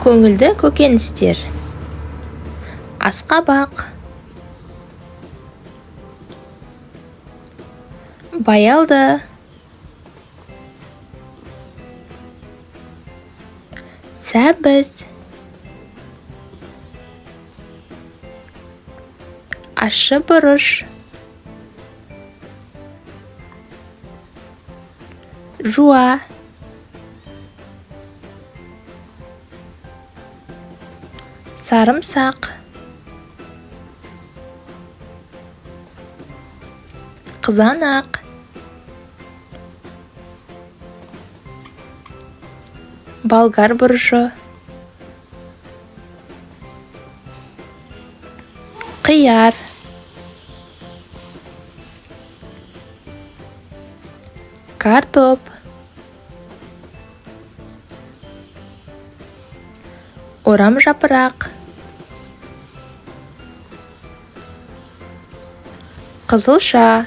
Көңілді көкөністер. Асқабақ. Баялды. Сәбіз. Ащы бұрыш. Жуа. Sarımsak. Қызанақ. Болгар бұрышы. Қияр. Картоп. Орам жапырақ. Қызылша.